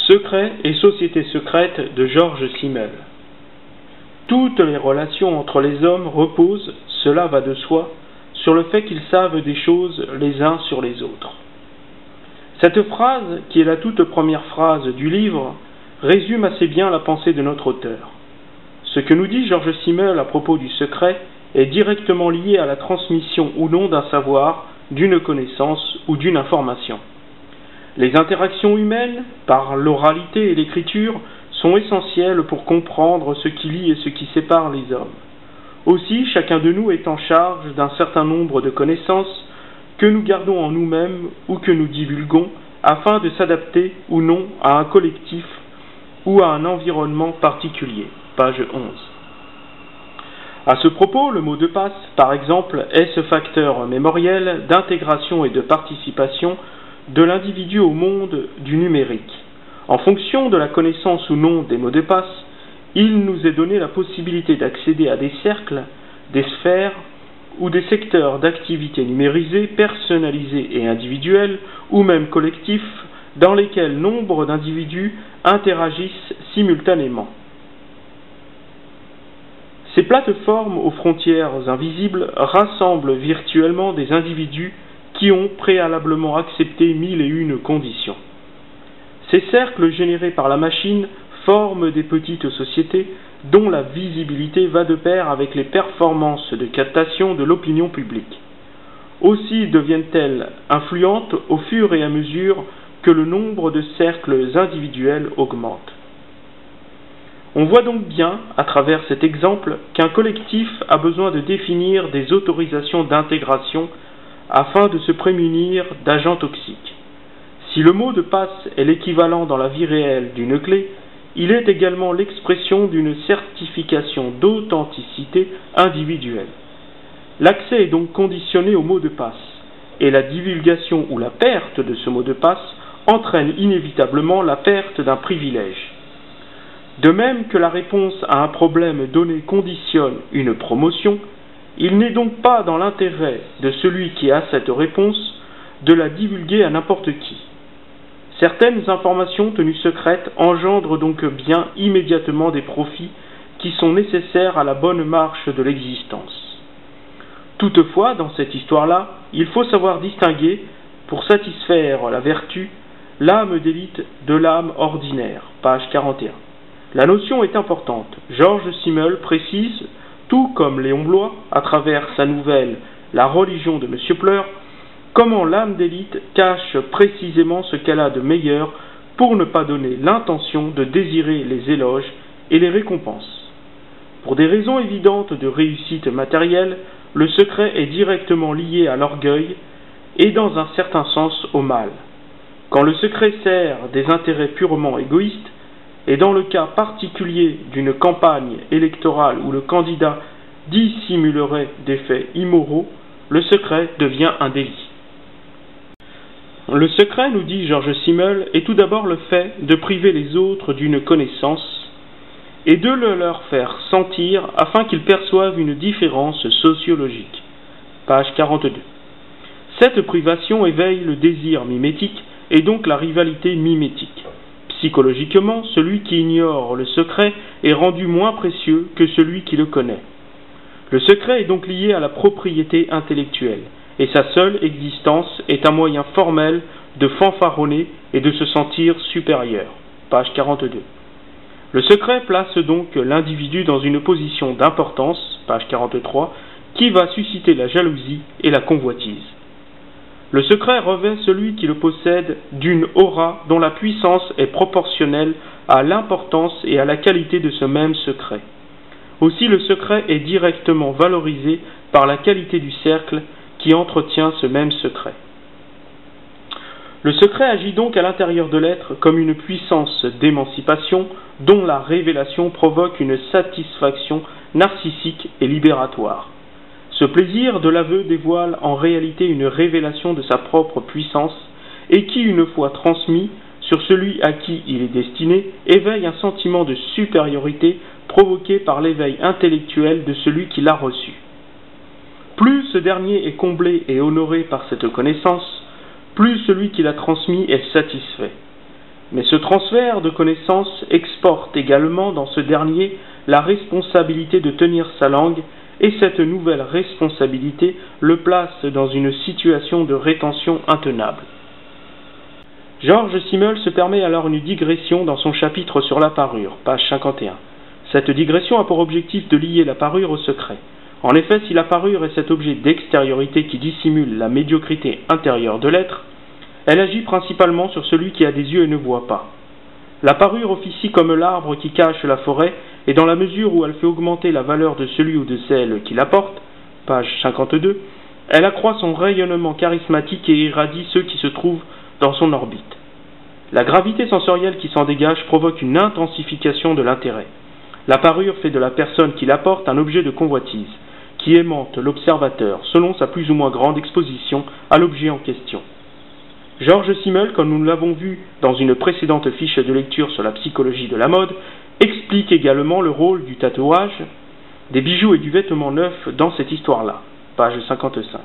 Secret et société secrète de Georges Simmel. Toutes les relations entre les hommes reposent, cela va de soi, sur le fait qu'ils savent des choses les uns sur les autres. Cette phrase, qui est la toute première phrase du livre, résume assez bien la pensée de notre auteur. Ce que nous dit Georges Simmel à propos du secret est directement lié à la transmission ou non d'un savoir, d'une connaissance ou d'une information. Les interactions humaines, par l'oralité et l'écriture, sont essentielles pour comprendre ce qui lie et ce qui sépare les hommes. Aussi, chacun de nous est en charge d'un certain nombre de connaissances que nous gardons en nous-mêmes ou que nous divulguons afin de s'adapter ou non à un collectif ou à un environnement particulier. Page 11. À ce propos, le mot de passe, par exemple, est ce facteur mémoriel d'intégration et de participation de l'individu au monde du numérique. En fonction de la connaissance ou non des mots de passe, il nous est donné la possibilité d'accéder à des cercles, des sphères ou des secteurs d'activité numérisés, personnalisés et individuels, ou même collectifs, dans lesquels nombre d'individus interagissent simultanément. Ces plateformes aux frontières invisibles rassemblent virtuellement des individus qui ont préalablement accepté 1001 conditions. Ces cercles générés par la machine forment des petites sociétés dont la visibilité va de pair avec les performances de captation de l'opinion publique. Aussi deviennent-elles influentes au fur et à mesure que le nombre de cercles individuels augmente. On voit donc bien, à travers cet exemple, qu'un collectif a besoin de définir des autorisations d'intégration afin de se prémunir d'agents toxiques. Si le mot de passe est l'équivalent dans la vie réelle d'une clé, il est également l'expression d'une certification d'authenticité individuelle. L'accès est donc conditionné au mot de passe, et la divulgation ou la perte de ce mot de passe entraîne inévitablement la perte d'un privilège. De même que la réponse à un problème donné conditionne une promotion, il n'est donc pas dans l'intérêt de celui qui a cette réponse de la divulguer à n'importe qui. Certaines informations tenues secrètes engendrent donc bien immédiatement des profits qui sont nécessaires à la bonne marche de l'existence. Toutefois, dans cette histoire-là, il faut savoir distinguer, pour satisfaire la vertu, l'âme d'élite de l'âme ordinaire. Page 41. La notion est importante. Georges Simmel précise, tout comme Léon Bloy, à travers sa nouvelle « La religion de M. Pleur », comment l'âme d'élite cache précisément ce qu'elle a de meilleur pour ne pas donner l'intention de désirer les éloges et les récompenses. Pour des raisons évidentes de réussite matérielle, le secret est directement lié à l'orgueil et dans un certain sens au mal. Quand le secret sert des intérêts purement égoïstes, et dans le cas particulier d'une campagne électorale où le candidat dissimulerait des faits immoraux, le secret devient un délit. Le secret, nous dit Georges Simmel, est tout d'abord le fait de priver les autres d'une connaissance et de le leur faire sentir afin qu'ils perçoivent une différence sociologique. Page 42. Cette privation éveille le désir mimétique et donc la rivalité mimétique. Psychologiquement, celui qui ignore le secret est rendu moins précieux que celui qui le connaît. Le secret est donc lié à la propriété intellectuelle, et sa seule existence est un moyen formel de fanfaronner et de se sentir supérieur. Page 42. Le secret place donc l'individu dans une position d'importance, page 43, qui va susciter la jalousie et la convoitise. Le secret revêt celui qui le possède d'une aura dont la puissance est proportionnelle à l'importance et à la qualité de ce même secret. Aussi le secret est directement valorisé par la qualité du cercle qui entretient ce même secret. Le secret agit donc à l'intérieur de l'être comme une puissance d'émancipation dont la révélation provoque une satisfaction narcissique et libératoire. Ce plaisir de l'aveu dévoile en réalité une révélation de sa propre puissance et qui, une fois transmis sur celui à qui il est destiné, éveille un sentiment de supériorité provoqué par l'éveil intellectuel de celui qui l'a reçu. Plus ce dernier est comblé et honoré par cette connaissance, plus celui qui l'a transmis est satisfait. Mais ce transfert de connaissances exporte également dans ce dernier la responsabilité de tenir sa langue, et cette nouvelle responsabilité le place dans une situation de rétention intenable. Georges Simmel se permet alors une digression dans son chapitre sur la parure, page 51. Cette digression a pour objectif de lier la parure au secret. En effet, si la parure est cet objet d'extériorité qui dissimule la médiocrité intérieure de l'être, elle agit principalement sur celui qui a des yeux et ne voit pas. La parure officie comme l'arbre qui cache la forêt, et dans la mesure où elle fait augmenter la valeur de celui ou de celle qui la porte, page 52, elle accroît son rayonnement charismatique et irradie ceux qui se trouvent dans son orbite. La gravité sensorielle qui s'en dégage provoque une intensification de l'intérêt. La parure fait de la personne qui la porte un objet de convoitise, qui aimante l'observateur selon sa plus ou moins grande exposition à l'objet en question. Georges Simmel, comme nous l'avons vu dans une précédente fiche de lecture sur la psychologie de la mode, explique également le rôle du tatouage, des bijoux et du vêtement neuf dans cette histoire-là, page 55.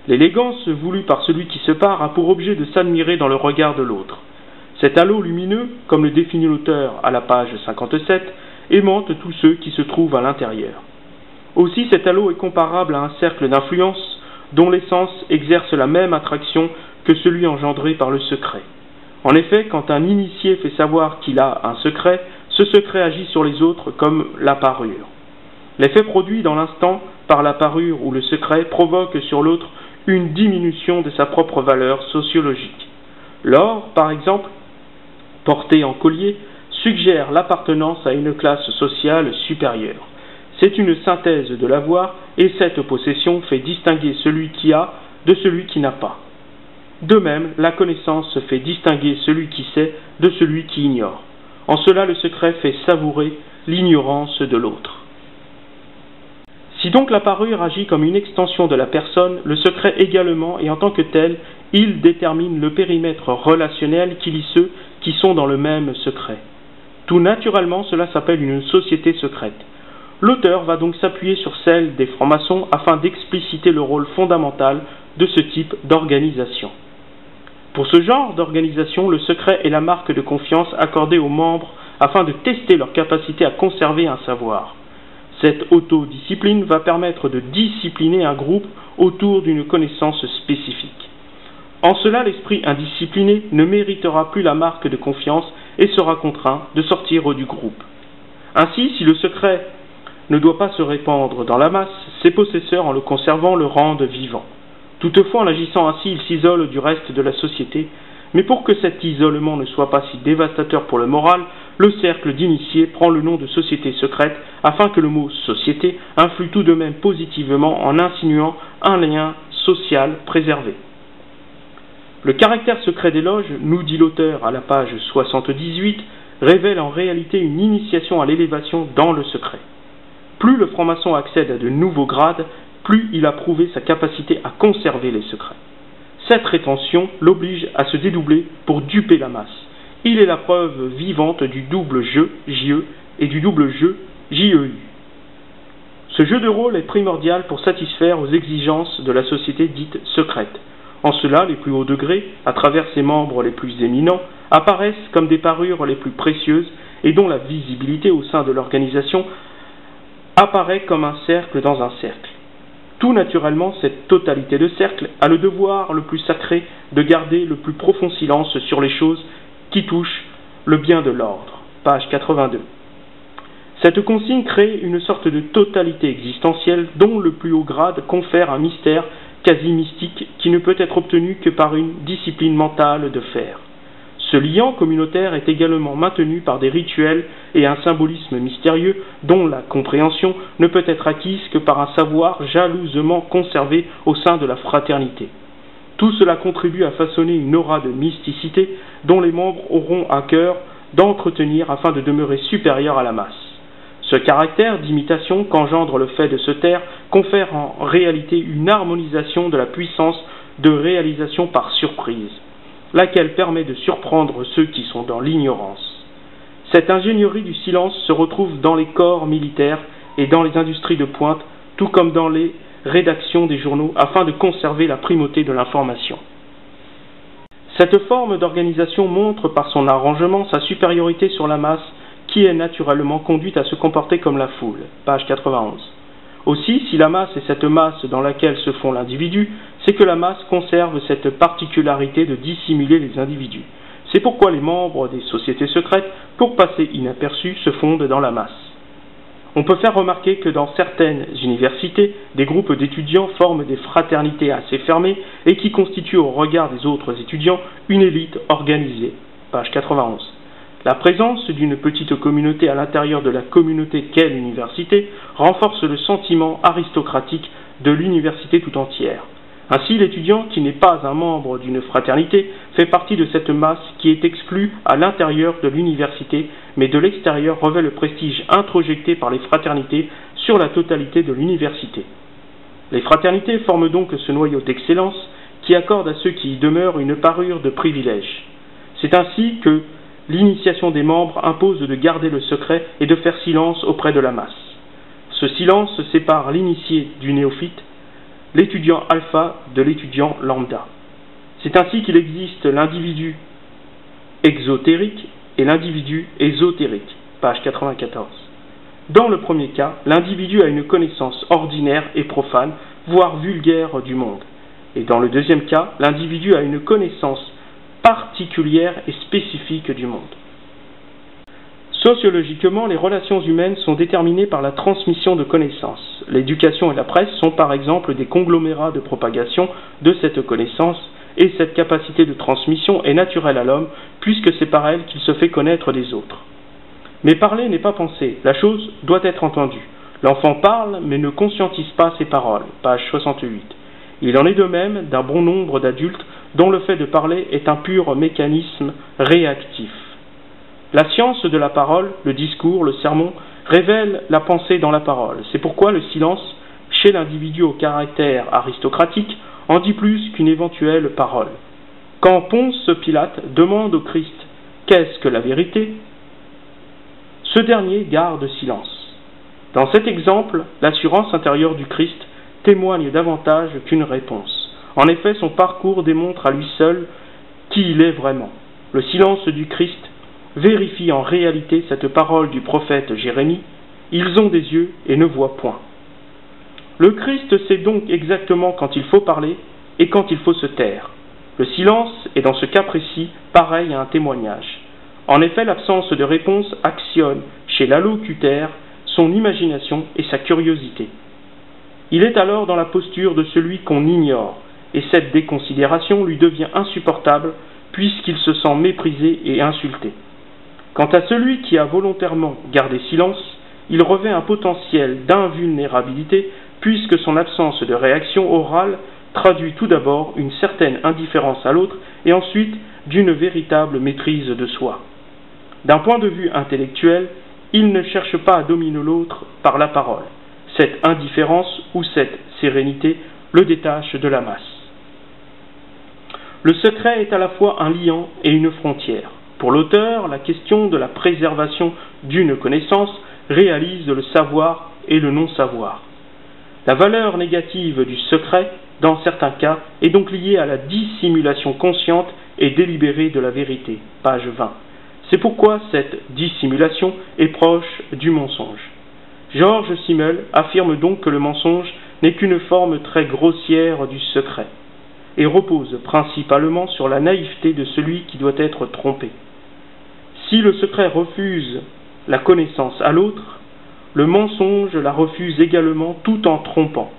L'élégance voulue par celui qui se pare a pour objet de s'admirer dans le regard de l'autre. Cet halo lumineux, comme le définit l'auteur à la page 57, aimante tous ceux qui se trouvent à l'intérieur. Aussi, cet halo est comparable à un cercle d'influence dont l'essence exerce la même attraction que celui engendré par le secret. En effet, quand un initié fait savoir qu'il a un secret, ce secret agit sur les autres comme la parure. L'effet produit dans l'instant par la parure ou le secret provoque sur l'autre une diminution de sa propre valeur sociologique. L'or, par exemple, porté en collier, suggère l'appartenance à une classe sociale supérieure. C'est une synthèse de l'avoir, et cette possession fait distinguer celui qui a de celui qui n'a pas. De même, la connaissance fait distinguer celui qui sait de celui qui ignore. En cela, le secret fait savourer l'ignorance de l'autre. Si donc la parure agit comme une extension de la personne, le secret également, et en tant que tel, il détermine le périmètre relationnel qui lie ceux qui sont dans le même secret. Tout naturellement, cela s'appelle une société secrète. L'auteur va donc s'appuyer sur celle des francs-maçons afin d'expliciter le rôle fondamental de ce type d'organisation. Pour ce genre d'organisation, le secret est la marque de confiance accordée aux membres afin de tester leur capacité à conserver un savoir. Cette autodiscipline va permettre de discipliner un groupe autour d'une connaissance spécifique. En cela, l'esprit indiscipliné ne méritera plus la marque de confiance et sera contraint de sortir du groupe. Ainsi, si le secret ne doit pas se répandre dans la masse, ses possesseurs, en le conservant, le rendent vivant. Toutefois, en agissant ainsi, il s'isole du reste de la société, mais pour que cet isolement ne soit pas si dévastateur pour le moral, le cercle d'initiés prend le nom de société secrète, afin que le mot société influe tout de même positivement en insinuant un lien social préservé. Le caractère secret des loges, nous dit l'auteur à la page 78, révèle en réalité une initiation à l'élévation dans le secret. Plus le franc-maçon accède à de nouveaux grades, plus il a prouvé sa capacité à conserver les secrets. Cette rétention l'oblige à se dédoubler pour duper la masse. Il est la preuve vivante du double jeu, JE, et du double jeu, JEU. Ce jeu de rôle est primordial pour satisfaire aux exigences de la société dite secrète. En cela, les plus hauts degrés, à travers ses membres les plus éminents, apparaissent comme des parures les plus précieuses et dont la visibilité au sein de l'organisation apparaît comme un cercle dans un cercle. Tout naturellement, cette totalité de cercles a le devoir le plus sacré de garder le plus profond silence sur les choses qui touchent le bien de l'ordre. Page 82. Cette consigne crée une sorte de totalité existentielle dont le plus haut grade confère un mystère quasi mystique qui ne peut être obtenu que par une discipline mentale de fer. Ce lien communautaire est également maintenu par des rituels et un symbolisme mystérieux dont la compréhension ne peut être acquise que par un savoir jalousement conservé au sein de la fraternité. Tout cela contribue à façonner une aura de mysticité dont les membres auront à cœur d'entretenir afin de demeurer supérieurs à la masse. Ce caractère d'imitation qu'engendre le fait de se taire confère en réalité une harmonisation de la puissance de réalisation par surprise, laquelle permet de surprendre ceux qui sont dans l'ignorance. Cette ingénierie du silence se retrouve dans les corps militaires et dans les industries de pointe, tout comme dans les rédactions des journaux, afin de conserver la primauté de l'information. Cette forme d'organisation montre par son arrangement sa supériorité sur la masse qui est naturellement conduite à se comporter comme la foule. Page 91. Aussi, si la masse est cette masse dans laquelle se fond l'individu, c'est que la masse conserve cette particularité de dissimuler les individus. C'est pourquoi les membres des sociétés secrètes, pour passer inaperçus, se fondent dans la masse. On peut faire remarquer que dans certaines universités, des groupes d'étudiants forment des fraternités assez fermées et qui constituent au regard des autres étudiants une élite organisée. Page 91. La présence d'une petite communauté à l'intérieur de la communauté qu'est l'université renforce le sentiment aristocratique de l'université tout entière. Ainsi, l'étudiant qui n'est pas un membre d'une fraternité fait partie de cette masse qui est exclue à l'intérieur de l'université, mais de l'extérieur revêt le prestige introjecté par les fraternités sur la totalité de l'université. Les fraternités forment donc ce noyau d'excellence qui accorde à ceux qui y demeurent une parure de privilège. C'est ainsi que l'initiation des membres impose de garder le secret et de faire silence auprès de la masse. Ce silence sépare l'initié du néophyte, l'étudiant alpha de l'étudiant lambda. C'est ainsi qu'il existe l'individu exotérique et l'individu ésotérique. Page 94. Dans le premier cas, l'individu a une connaissance ordinaire et profane, voire vulgaire du monde. Et dans le deuxième cas, l'individu a une connaissance particulière et spécifique du monde. Sociologiquement, les relations humaines sont déterminées par la transmission de connaissances. L'éducation et la presse sont par exemple des conglomérats de propagation de cette connaissance, et cette capacité de transmission est naturelle à l'homme, puisque c'est par elle qu'il se fait connaître des autres. Mais parler n'est pas penser, la chose doit être entendue. L'enfant parle, mais ne conscientise pas ses paroles. Page 68. Il en est de même d'un bon nombre d'adultes dont le fait de parler est un pur mécanisme réactif. La science de la parole, le discours, le sermon, révèle la pensée dans la parole. C'est pourquoi le silence, chez l'individu au caractère aristocratique, en dit plus qu'une éventuelle parole. Quand Ponce Pilate demande au Christ « Qu'est-ce que la vérité ?», ce dernier garde silence. Dans cet exemple, l'assurance intérieure du Christ témoigne davantage qu'une réponse. En effet, son parcours démontre à lui seul qui il est vraiment. Le silence du Christ vérifie en réalité cette parole du prophète Jérémie, « Ils ont des yeux et ne voient point ». Le Christ sait donc exactement quand il faut parler et quand il faut se taire. Le silence est dans ce cas précis pareil à un témoignage. En effet, l'absence de réponse actionne chez l'allocutaire son imagination et sa curiosité. Il est alors dans la posture de celui qu'on ignore, et cette déconsidération lui devient insupportable puisqu'il se sent méprisé et insulté. Quant à celui qui a volontairement gardé silence, il revêt un potentiel d'invulnérabilité puisque son absence de réaction orale traduit tout d'abord une certaine indifférence à l'autre et ensuite d'une véritable maîtrise de soi. D'un point de vue intellectuel, il ne cherche pas à dominer l'autre par la parole. Cette indifférence ou cette sérénité le détache de la masse. Le secret est à la fois un liant et une frontière. Pour l'auteur, la question de la préservation d'une connaissance réalise le savoir et le non-savoir. La valeur négative du secret, dans certains cas, est donc liée à la dissimulation consciente et délibérée de la vérité. Page 20. C'est pourquoi cette dissimulation est proche du mensonge. Georges Simmel affirme donc que le mensonge n'est qu'une forme très grossière du secret, et repose principalement sur la naïveté de celui qui doit être trompé. Si le secret refuse la connaissance à l'autre, le mensonge la refuse également tout en trompant.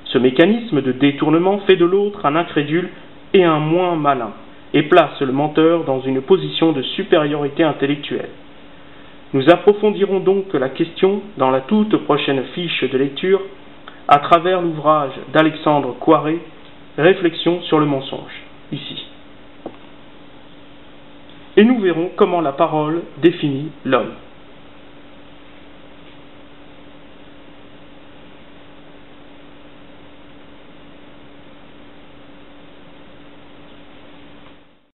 Ce mécanisme de détournement fait de l'autre un incrédule et un moins malin, et place le menteur dans une position de supériorité intellectuelle. Nous approfondirons donc la question dans la toute prochaine fiche de lecture à travers l'ouvrage d'Alexandre Coiré, Réflexions sur le mensonge, ici. Et nous verrons comment la parole définit l'homme.